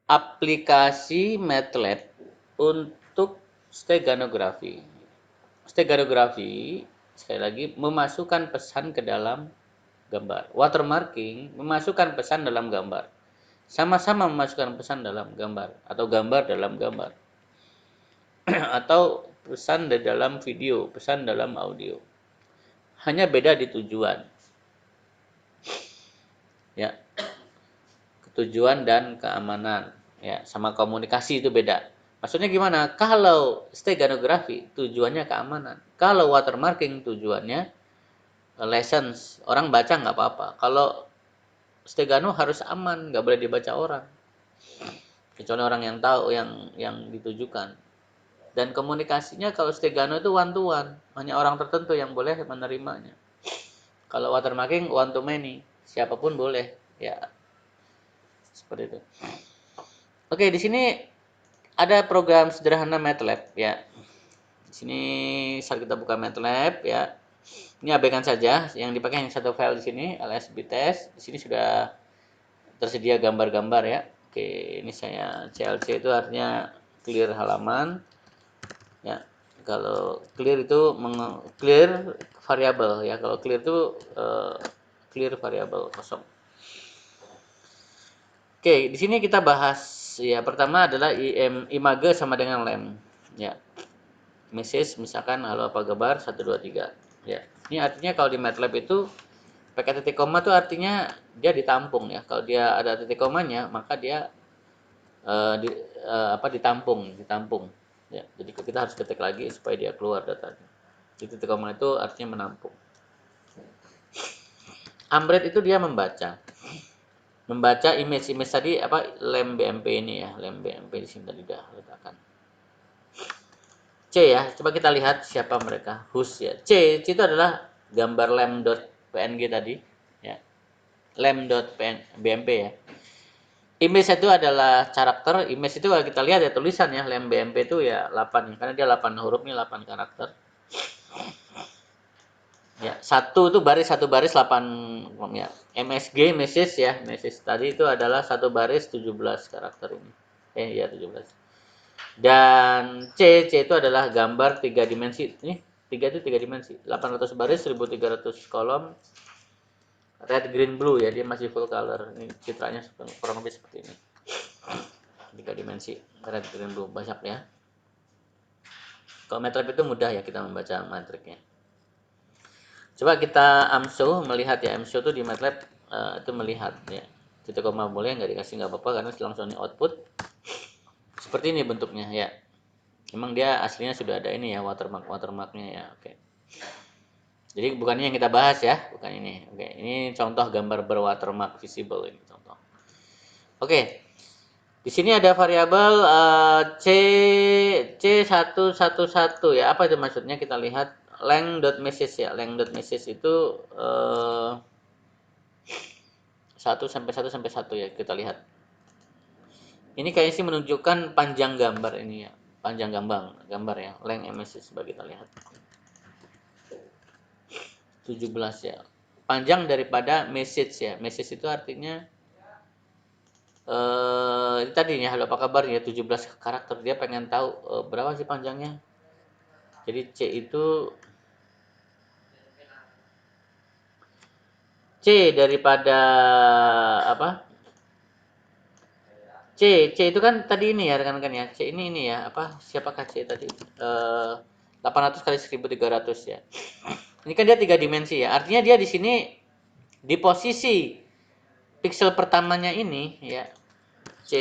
aplikasi MATLAB untuk steganografi. Steganografi sekali lagi memasukkan pesan ke dalam gambar. Watermarking memasukkan pesan dalam gambar. Sama-sama memasukkan pesan dalam gambar atau gambar dalam gambar. Atau pesan di dalam video, pesan dalam audio. Hanya beda di tujuan. Ya, tujuan dan keamanan. Ya, sama komunikasi itu beda. Maksudnya gimana? Kalau steganografi tujuannya keamanan. Kalau watermarking tujuannya lessons. Orang baca nggak apa-apa. Kalau stegano harus aman, nggak boleh dibaca orang. Kecuali orang yang tahu yang ditujukan. Dan komunikasinya kalau stegano itu one to one, hanya orang tertentu yang boleh menerimanya. Kalau watermarking one to many, siapapun boleh. Ya, seperti itu. Oke, di sini ada program sederhana MATLAB ya. Di sini saat kita buka MATLAB ya. Ini abaikan saja, yang dipakai hanya satu file di sini, lsbtest. Di sini sudah tersedia gambar-gambar ya. Oke, ini saya CLC itu artinya clear halaman. Ya, kalau clear itu clear variabel ya. Kalau clear itu clear variabel kosong. Oke, di sini kita bahas ya. Pertama adalah image sama dengan lem. Ya, message misalkan halo apa kabar 123. Ya, ini artinya kalau di MATLAB itu pakai titik koma itu artinya dia ditampung ya. Kalau dia ada titik komanya maka dia ditampung. Ya, jadi kita harus ketik lagi supaya dia keluar datanya. Di titik koma itu artinya menampung. Ambred itu dia membaca image tadi apa lem BMP ini ya, lem BMP di sini tadi dah letakkan. C ya, coba kita lihat siapa mereka. Who's ya. C itu adalah gambar lem.png tadi ya. Lem.bmp ya. Image itu adalah karakter, image itu kalau kita lihat ya tulisan ya, lem BMP itu ya 8 karena dia 8 huruf nih 8 karakter. Ya, satu baris 8 ya. MSG message ya, message tadi itu adalah satu baris 17 karakter ini. Ya 17. Dan C itu adalah gambar 3 dimensi. Ini 3 itu 3 dimensi. 800 baris 1300 kolom. Red green blue ya, dia masih full color. Ini citranya kurang lebih seperti ini. 3 dimensi. Red green blue banyak ya. Kalau MATLAB itu mudah ya kita membaca matriknya. Coba kita AMShow melihat ya, AMShow itu di MATLAB itu melihat ya. Titik koma boleh, nggak dikasih nggak apa-apa karena langsung di output. Seperti ini bentuknya ya. Memang dia aslinya sudah ada ini ya, watermarknya ya. Oke. Jadi bukan ini yang kita bahas ya, bukan ini. Oke, ini contoh gambar berwatermark visible ini contoh. Oke. Di sini ada variabel C111 ya. Apa itu maksudnya? Kita lihat length.message ya. Length.message itu 1 sampai 1 sampai 1 ya, kita lihat. Ini kayaknya sih menunjukkan panjang gambar ini ya. Panjang gambar ya. Length message coba kita lihat. 17 ya. Panjang daripada message ya. Message itu artinya tadi ya, halo apa kabar ya, 17 karakter. Dia pengen tahu berapa sih panjangnya. Jadi C itu C daripada apa? C itu kan tadi ini ya rekan-rekan ya. C ini ya, apa? Siapakah C tadi? 800 kali 1300 ya. Ini kan dia 3 dimensi ya. Artinya dia di sini di posisi pixel pertamanya ini ya. C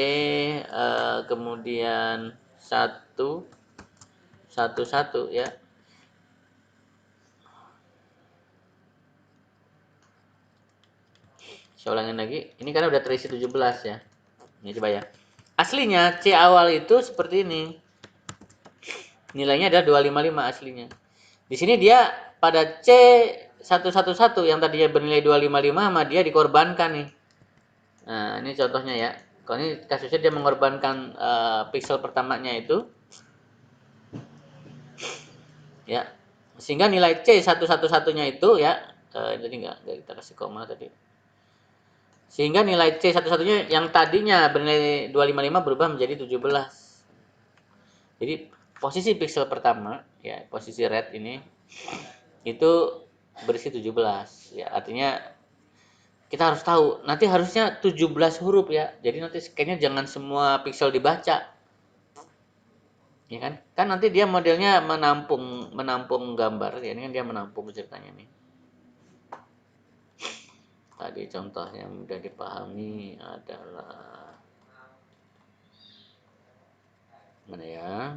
kemudian 1 1 ya. Saya ulangin lagi. Ini kan udah terisi 17 ya. Ini coba ya. Aslinya C awal itu seperti ini. Nilainya adalah 255 aslinya. Di sini dia pada C111 yang tadinya bernilai 255 sama dia dikorbankan nih. Nah, ini contohnya ya. Kalau ini kasusnya dia mengorbankan pixel pertamanya itu. Ya. Sehingga nilai C111-nya itu ya, jadi enggak kita kasih koma tadi. Sehingga nilai C satu-satunya yang tadinya bernilai 255 berubah menjadi 17. Jadi posisi pixel pertama, ya posisi red ini itu berisi 17. Ya, artinya kita harus tahu, nanti harusnya 17 huruf ya. Jadi nanti kayaknya jangan semua pixel dibaca. Ya kan? Kan nanti dia modelnya menampung gambar, ya ini kan dia menampung ceritanya nih. Tadi contoh yang mudah dipahami adalah mana ya?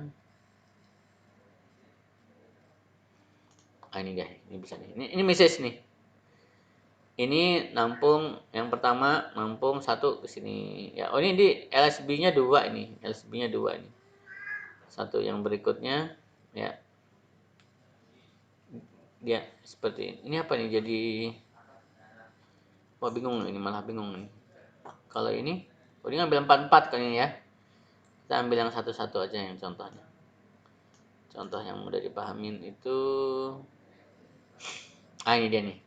Ini deh, ini bisa nih. Ini message nih. Ini nampung yang pertama nampung satu ke sini. Ya, oh ini di LSB-nya 2 ini. LSB-nya 2 ini. Satu yang berikutnya ya. Dia seperti ini. Ini apa nih? Jadi wah bingung ini, malah bingung nih. Kalau ini, oh ini ngambil 44 kan ini ya. Kita ambil yang satu-satu aja yang contohnya. Contoh yang mudah dipahamin itu ini dia nih.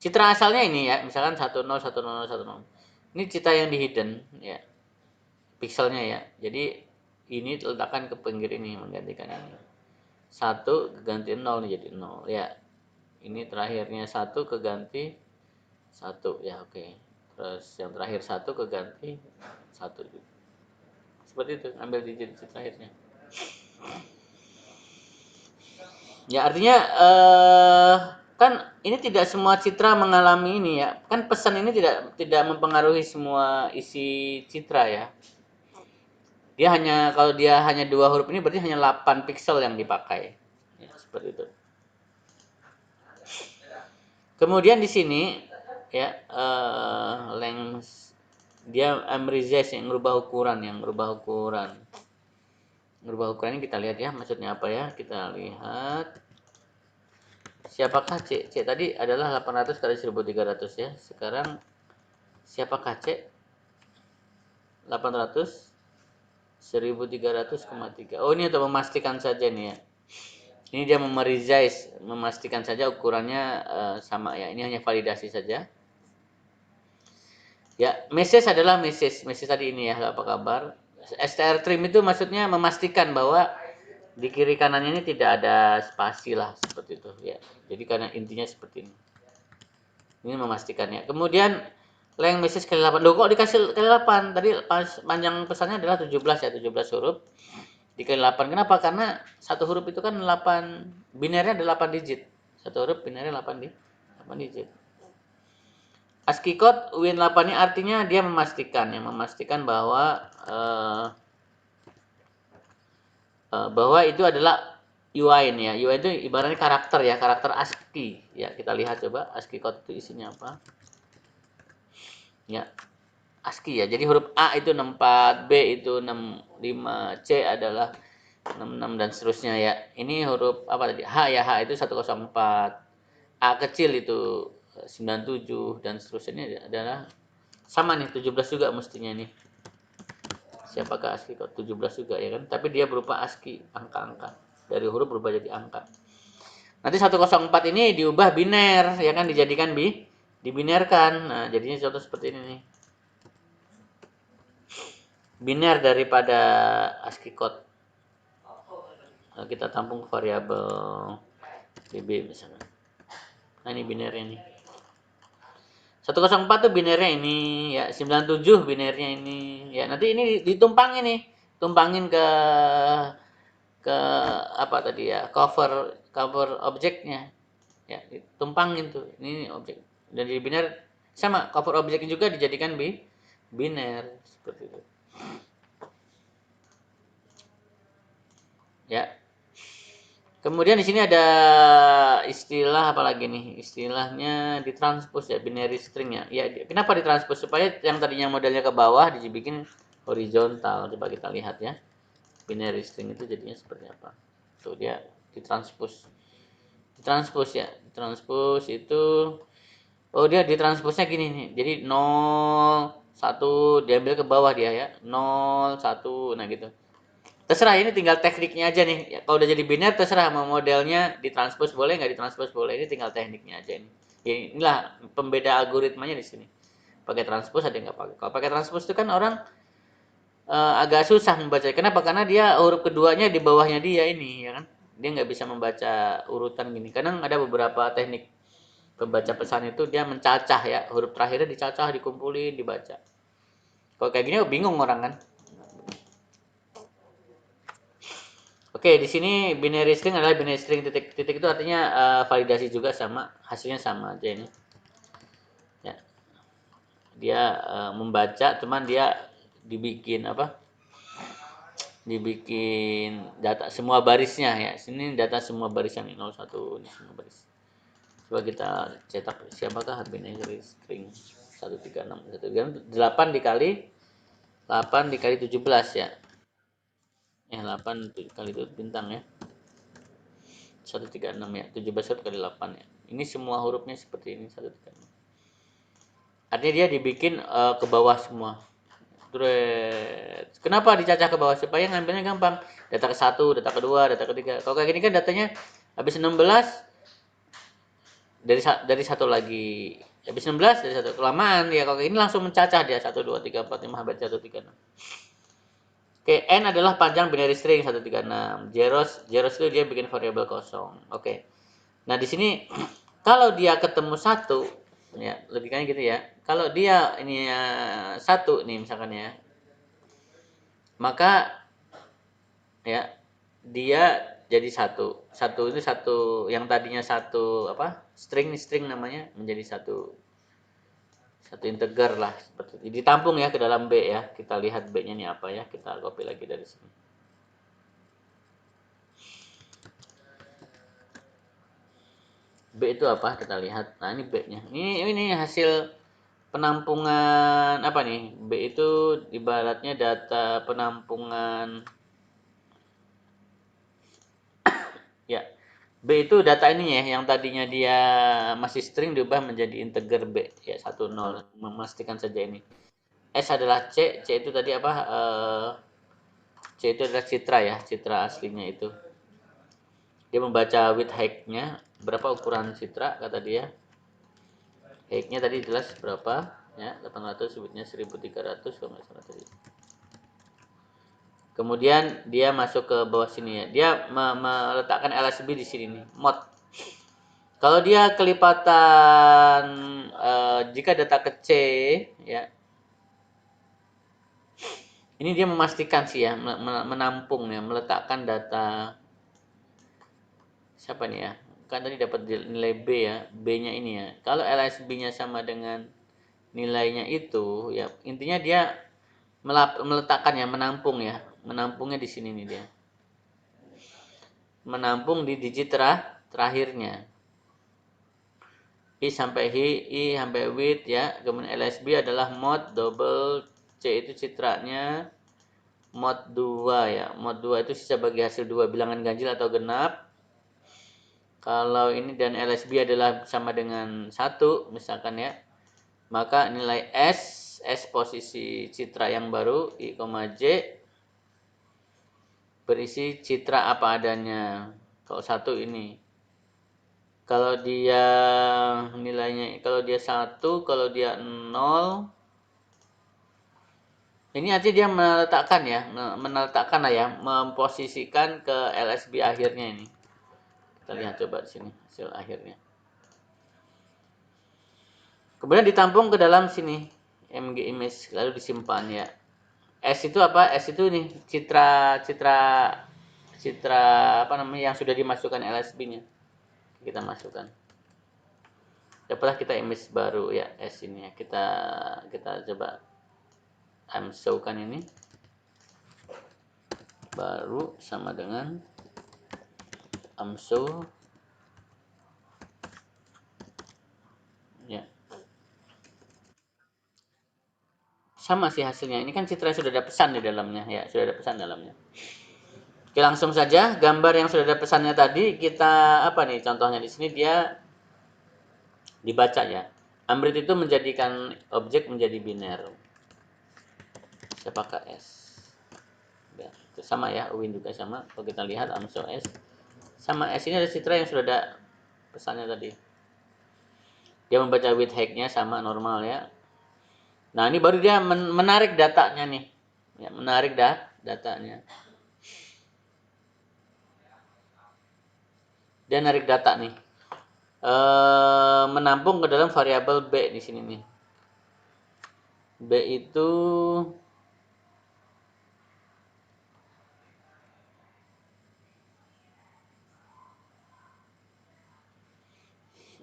Citra asalnya ini ya, misalkan 101010. Ini citra yang di hidden ya. Pixelnya ya. Jadi ini letakkan ke pinggir ini menggantikan ini. 1 keganti 0 nih jadi 0 ya. Ini terakhirnya 1 keganti 1 ya oke. Terus yang terakhir 1 keganti 1 juga. Seperti itu, ambil digit terakhirnya. Ya artinya kan ini tidak semua citra mengalami ini ya. Kan pesan ini tidak mempengaruhi semua isi citra ya. Dia hanya kalau dia hanya 2 huruf ini berarti hanya 8 pixel yang dipakai. Ya, seperti itu. Kemudian di sini ya length dia resize yang merubah ukuran merubah ukurannya kita lihat ya, maksudnya apa ya, kita lihat siapakah C. C tadi adalah 800 kali 1300 ya, sekarang siapakah C? 800 1300,3. Oh ini untuk memastikan saja nih ya, ini dia meresize, memastikan saja ukurannya sama ya, ini hanya validasi saja. Ya, message adalah message tadi ini ya, apa kabar. STR trim itu maksudnya memastikan bahwa di kiri kanannya ini tidak ada spasi lah, seperti itu ya. Jadi karena intinya seperti ini. Ini memastikannya. Kemudian length message kali 8. Loh kok dikasih kali 8? Tadi panjang pesannya adalah 17 ya, 17 huruf. Dikali 8. Kenapa? Karena satu huruf itu kan 8, binernya ada 8 digit. Satu huruf binernya 8 digit. ASCII code Win8 ini artinya dia memastikan bahwa itu adalah UI ini ya. UI itu ibaratnya karakter ya, karakter ASCII. Ya, kita lihat coba ASCII code itu isinya apa. Ya. ASCII ya. Jadi huruf A itu 64, B itu 65, C adalah 66 dan seterusnya ya. Ini huruf apa tadi? H ya, H itu 104. A kecil itu 97 dan seterusnya. Ini adalah sama nih 17 juga mestinya nih. Siapakah ASCII kok 17 juga ya kan? Tapi dia berupa ASCII, angka-angka. Dari huruf berubah jadi angka. Nanti 104 ini diubah biner ya kan, dijadikan dibinerkan. Nah, jadinya contoh seperti ini nih. Biner daripada ASCII code. Nah, kita tampung variabel db misalnya. Nah, ini binernya nih. 104 tuh binernya ini ya, 97 binernya ini ya. Nanti ini ditumpangin nih, tumpangin ke apa tadi ya, cover objeknya ya, ditumpangin tuh, ini objek dan di biner sama, cover objeknya juga dijadikan biner seperti itu ya. Kemudian di sini ada istilah apa lagi nih? Istilahnya ditranspose ya, binary string ya. Ya, kenapa ditranspose? Supaya yang tadinya modelnya ke bawah dibikin horizontal. Coba kita lihat ya. Binary string itu jadinya seperti apa? Tuh dia ditranspose. Ditranspose ya. Ditranspose itu dia ditranspose-nya gini nih. Jadi 0 1 diambil ke bawah dia ya. 0 1 nah gitu. Terserah, ini tinggal tekniknya aja nih ya, kalau udah jadi biner terserah mau modelnya ditranspose boleh, nggak ditranspose boleh, ini tinggal tekniknya aja ini. Ya, inilah pembeda algoritmanya di sini. Pakai transpose ada yang nggak pakai. Kalau pakai transpose itu kan orang agak susah membaca. Kenapa? Karena dia huruf keduanya di bawahnya dia ini, ya kan? Dia nggak bisa membaca urutan gini. Kadang ada beberapa teknik pembaca pesan itu dia mencacah ya, huruf terakhirnya dicacah, dikumpulin, dibaca. Kalau kayak gini bingung orang kan. Oke, di sini binary string adalah binary string titik. Titik itu artinya validasi juga sama, hasilnya sama aja ini. Ya, dia membaca, cuman dia dibikin apa? Dibikin data semua barisnya ya. Sini data semua baris yang 01 ini semua baris. Coba kita cetak siapakah binary string 136 8 dikali 8 dikali 17 ya. 8 kali itu bintang ya. 136 ya. 17 kali 8 ya. Ini semua hurufnya seperti ini 136. Artinya dia dibikin ke bawah semua. Kenapa dicacah ke bawah? Supaya ngambilnya gampang. Data ke 1, data kedua, data ketiga. Kalau kayak gini kan datanya habis 16 dari satu lagi. Habis 16 dari satu. Kelamaan ya kalau ini langsung mencacah dia 1 2 3 4 5 sampai 1 3 6. Oke, n adalah panjang binary string 136. Zeros itu dia bikin variabel kosong. Oke. Nah, di sini kalau dia ketemu satu ya, logikanya gitu ya. Kalau dia ini satu nih misalkan ya, maka ya dia jadi satu. Satu itu satu yang tadinya satu apa? String namanya menjadi satu integer lah seperti itu. Ditampung ya ke dalam B ya. Kita lihat B-nya ini apa ya. Kita copy lagi dari sini. B itu apa? Kita lihat. Nah, ini B-nya. Ini hasil penampungan apa nih? B itu ibaratnya data penampungan ya. B itu data ini ya, yang tadinya dia masih string diubah menjadi integer B ya 10. Memastikan saja ini. S adalah C itu tadi apa? C itu adalah citra ya, citra aslinya itu. Dia membaca width height-nya, berapa ukuran citra kata dia. Height-nya tadi jelas berapa? Ya, 800, width-nya 1300 kalau nggak salah tadi. Kemudian dia masuk ke bawah sini ya. Dia meletakkan LSB di sini nih, mod. Kalau dia kelipatan jika data ke C ya. Ini dia memastikan sih ya, menampung ya, meletakkan data siapa nih ya? Kan tadi dapat nilai B ya, B-nya ini ya. Kalau LSB-nya sama dengan nilainya itu ya, intinya dia meletakkan ya, menampung ya. Menampungnya di sini nih dia. Menampung di digit terakhirnya. I sampai I sampai with ya. Kemudian LSB adalah mod double C itu citranya mod 2 ya. Mod 2 itu sisa bagi hasil 2 bilangan ganjil atau genap. Kalau ini dan LSB adalah sama dengan 1 misalkan ya. Maka nilai S posisi citra yang baru I, J berisi citra apa adanya. Kalau 1 ini. Kalau dia nilainya kalau dia 1, kalau dia 0 ini nanti dia meletakkan ya, meletakkan lah ya, memposisikan ke LSB akhirnya ini. Kita lihat coba di sini hasil akhirnya. Kemudian ditampung ke dalam sini MG image lalu disimpan ya. S itu apa? S itu nih citra apa namanya yang sudah dimasukkan LSB-nya. Kita masukkan. Dapatlah kita image baru ya S ini ya. Kita coba show kan ini. Baru sama dengan show ya. Sama sih hasilnya. Ini kan citra sudah ada pesan di dalamnya ya, sudah ada pesan dalamnya. Oke, langsung saja gambar yang sudah ada pesannya tadi kita apa nih contohnya di sini dia dibaca ya. Ambrit itu menjadikan objek menjadi biner. Saya pakai S. Ya, itu sama ya, Win juga sama. Kalau kita lihat show S sama S ini ada citra yang sudah ada pesannya tadi. Dia membaca with height-nya sama normal ya. Nah, ini baru dia menarik datanya nih. Ya, menarik datanya. Dia narik data nih. Menampung ke dalam variabel B di sini nih. B itu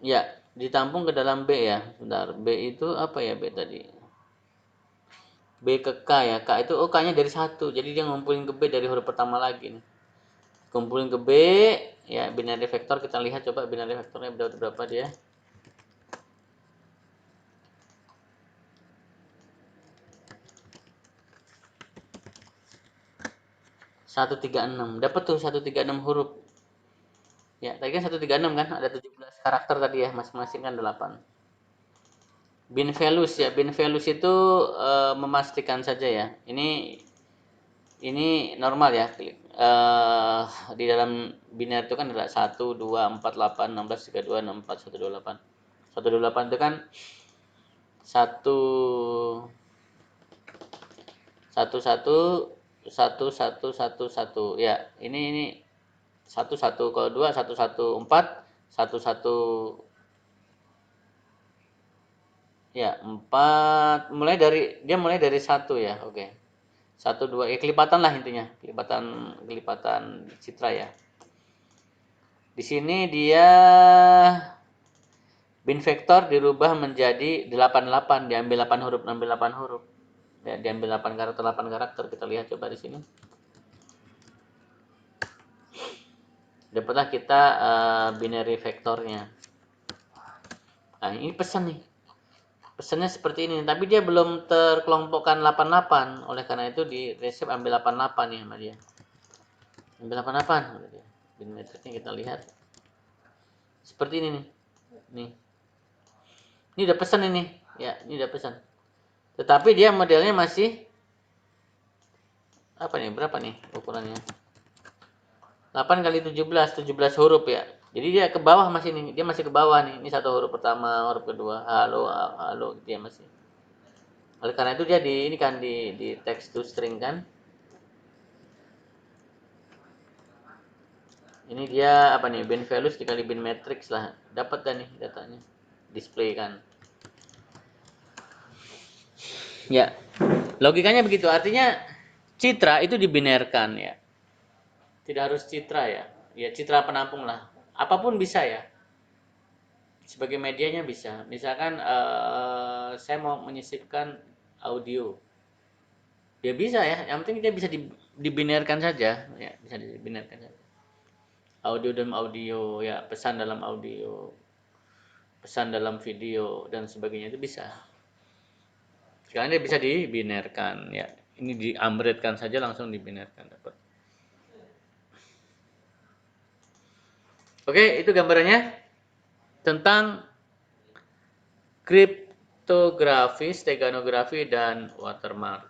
ya ditampung ke dalam B ya. Bentar, B itu apa ya B tadi? B ke K ya. K itu K-nya dari 1. Jadi dia ngumpulin ke B dari huruf pertama lagi nih. Kumpulin ke B, ya binary vector kita lihat coba binary vectornya berapa dia. 136. Dapat tuh 136 huruf. Ya, tadi kan 136 kan ada 17 karakter tadi ya, masing-masing kan 8. Bin values ya, bin values itu memastikan saja ya. Ini normal ya. Di dalam biner itu kan ada 1 2 4 8 16 32 64 128. 128 itu kan satu satu satu satu satu satu satu ya ini satu satu kalau dua satu satu empat satu satu ya empat mulai dari satu ya oke satu dua ya kelipatan lah intinya kelipatan citra ya di sini dia bin vektor dirubah menjadi 88 diambil 8 huruf ambil 8 huruf ya diambil 8 karakter kita lihat coba di sini dapatlah kita binary vektornya. Nah, ini pesan nih. Pesannya seperti ini, tapi dia belum terkelompokkan 88. Oleh karena itu di resep ambil 88 nih sama dia. Ambil 88 gitu dia. Bin metriknya kita lihat. Seperti ini nih. Nih. Ini udah pesan ini. Ya, ini udah pesan. Tetapi dia modelnya masih apa nih? Berapa nih ukurannya? 8 kali 17 huruf ya. Jadi dia ke bawah masih nih, dia masih ke bawah nih. Ini satu huruf pertama, huruf kedua, halo, halo, dia masih. Oleh karena itu dia ini kan di text to string kan. Ini dia apa nih? Bin values dikali bin matrix lah. Dapat kan nih datanya. Display kan. Ya. Logikanya begitu. Artinya citra itu dibinerkan ya. Tidak harus citra ya. Ya citra penampung lah. Apapun bisa ya. Sebagai medianya bisa. Misalkan saya mau menyisipkan audio. Ya bisa ya. Yang penting dia bisa dibinerkan saja. Ya bisa dibinerkan saja. Audio dalam audio ya, pesan dalam audio, pesan dalam video dan sebagainya itu bisa. Sekarang dia bisa dibinerkan ya. Ini diambretkan saja langsung dibinerkan dapat. Oke, itu gambarannya tentang kriptografi, steganografi dan watermark.